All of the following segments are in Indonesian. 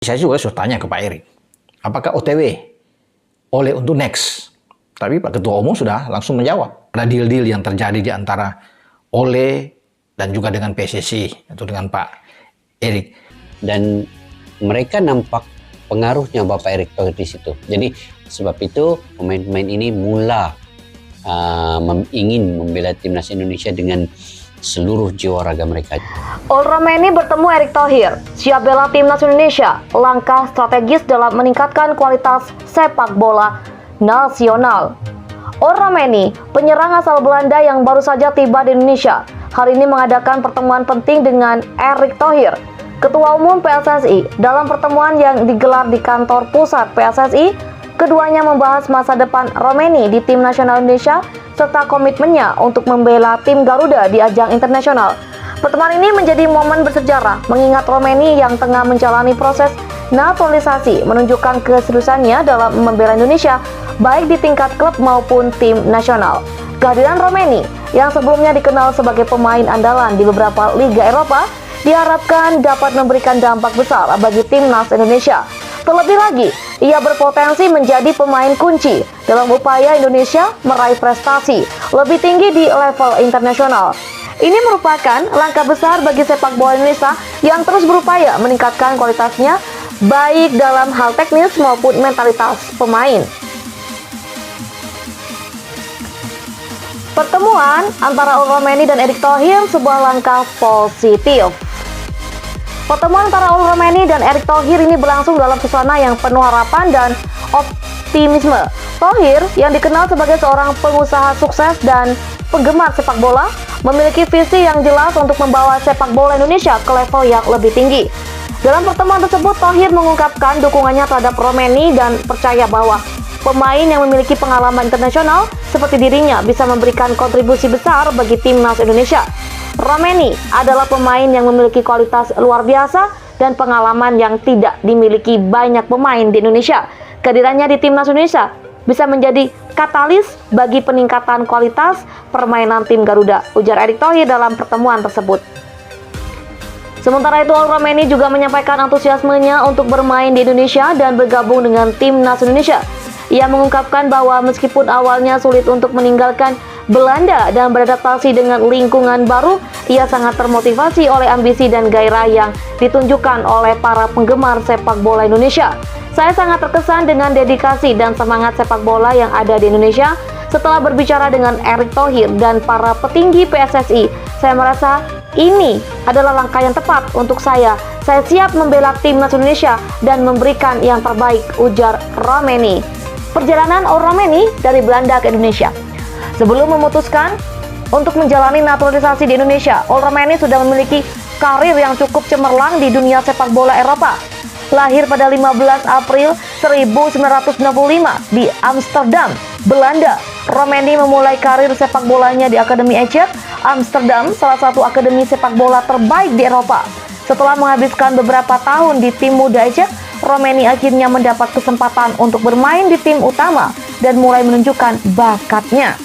Saya juga sudah tanya ke Pak Erik, apakah OTW oleh untuk next? Tapi Pak Ketua Umum sudah langsung menjawab. Ada deal-deal yang terjadi di antara Ole dan juga dengan PSSI atau dengan Pak Erik. Dan mereka nampak pengaruhnya Bapak Erick Thohir di situ. Jadi sebab itu pemain-pemain ini ingin membela timnas Indonesia dengan seluruh jiwa raga mereka. Romeni bertemu Erick Thohir, siap bela timnas Indonesia, langkah strategis dalam meningkatkan kualitas sepak bola nasional. Romeni, penyerang asal Belanda yang baru saja tiba di Indonesia, hari ini mengadakan pertemuan penting dengan Erick Thohir, Ketua Umum PSSI. Dalam pertemuan yang digelar di kantor pusat PSSI, keduanya membahas masa depan Romeni di tim nasional Indonesia serta komitmennya untuk membela tim Garuda di ajang internasional. Pertemuan ini menjadi momen bersejarah mengingat Romeni yang tengah menjalani proses naturalisasi menunjukkan keseriusannya dalam membela Indonesia baik di tingkat klub maupun tim nasional. Kehadiran Romeni yang sebelumnya dikenal sebagai pemain andalan di beberapa liga Eropa diharapkan dapat memberikan dampak besar bagi timnas Indonesia. Terlebih lagi, ia berpotensi menjadi pemain kunci dalam upaya Indonesia meraih prestasi lebih tinggi di level internasional. Ini merupakan langkah besar bagi sepak bola Indonesia yang terus berupaya meningkatkan kualitasnya baik dalam hal teknis maupun mentalitas pemain. Pertemuan antara Romeni dan Erick Thohir sebuah langkah positif. Pertemuan antara Romeni dan Erick Thohir ini berlangsung dalam suasana yang penuh harapan dan optimisme. Thohir yang dikenal sebagai seorang pengusaha sukses dan penggemar sepak bola, memiliki visi yang jelas untuk membawa sepak bola Indonesia ke level yang lebih tinggi. Dalam pertemuan tersebut, Thohir mengungkapkan dukungannya terhadap Romeni dan percaya bahwa pemain yang memiliki pengalaman internasional seperti dirinya bisa memberikan kontribusi besar bagi timnas Indonesia. Romeni adalah pemain yang memiliki kualitas luar biasa dan pengalaman yang tidak dimiliki banyak pemain di Indonesia. Kehadirannya di timnas Indonesia bisa menjadi katalis bagi peningkatan kualitas permainan tim Garuda, ujar Erick Thohir dalam pertemuan tersebut. Sementara itu, Romeni juga menyampaikan antusiasmenya untuk bermain di Indonesia dan bergabung dengan timnas Indonesia. Ia mengungkapkan bahwa meskipun awalnya sulit untuk meninggalkan Belanda dan beradaptasi dengan lingkungan baru, ia sangat termotivasi oleh ambisi dan gairah yang ditunjukkan oleh para penggemar sepak bola Indonesia. Saya sangat terkesan dengan dedikasi dan semangat sepak bola yang ada di Indonesia. Setelah berbicara dengan Erick Thohir dan para petinggi PSSI, saya merasa ini adalah langkah yang tepat untuk saya. Saya siap membela timnas Indonesia dan memberikan yang terbaik, ujar Romeni. Perjalanan Romeni dari Belanda ke Indonesia. Sebelum memutuskan untuk menjalani naturalisasi di Indonesia, Romeni sudah memiliki karir yang cukup cemerlang di dunia sepak bola Eropa. Lahir pada 15 April 1965 di Amsterdam, Belanda, Romeni memulai karir sepak bolanya di Akademi Ajax Amsterdam, salah satu akademi sepak bola terbaik di Eropa. Setelah menghabiskan beberapa tahun di tim muda Ajax, Romeni akhirnya mendapat kesempatan untuk bermain di tim utama dan mulai menunjukkan bakatnya.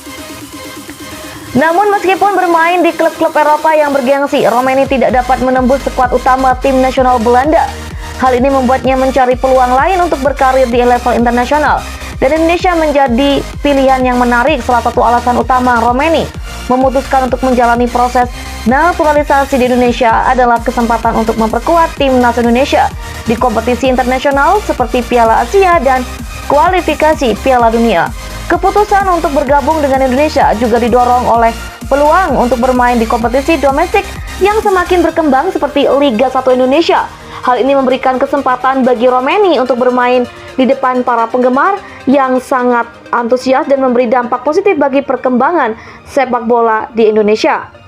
Namun meskipun bermain di klub-klub Eropa yang bergengsi, Romeni tidak dapat menembus skuad utama tim nasional Belanda. Hal ini membuatnya mencari peluang lain untuk berkarir di level internasional. Dan Indonesia menjadi pilihan yang menarik. Salah satu alasan utama Romeni memutuskan untuk menjalani proses naturalisasi di Indonesia adalah kesempatan untuk memperkuat timnas Indonesia di kompetisi internasional seperti Piala Asia dan kualifikasi Piala Dunia. Keputusan untuk bergabung dengan Indonesia juga didorong oleh peluang untuk bermain di kompetisi domestik yang semakin berkembang seperti Liga 1 Indonesia. Hal ini memberikan kesempatan bagi Romeni untuk bermain di depan para penggemar yang sangat antusias dan memberi dampak positif bagi perkembangan sepak bola di Indonesia.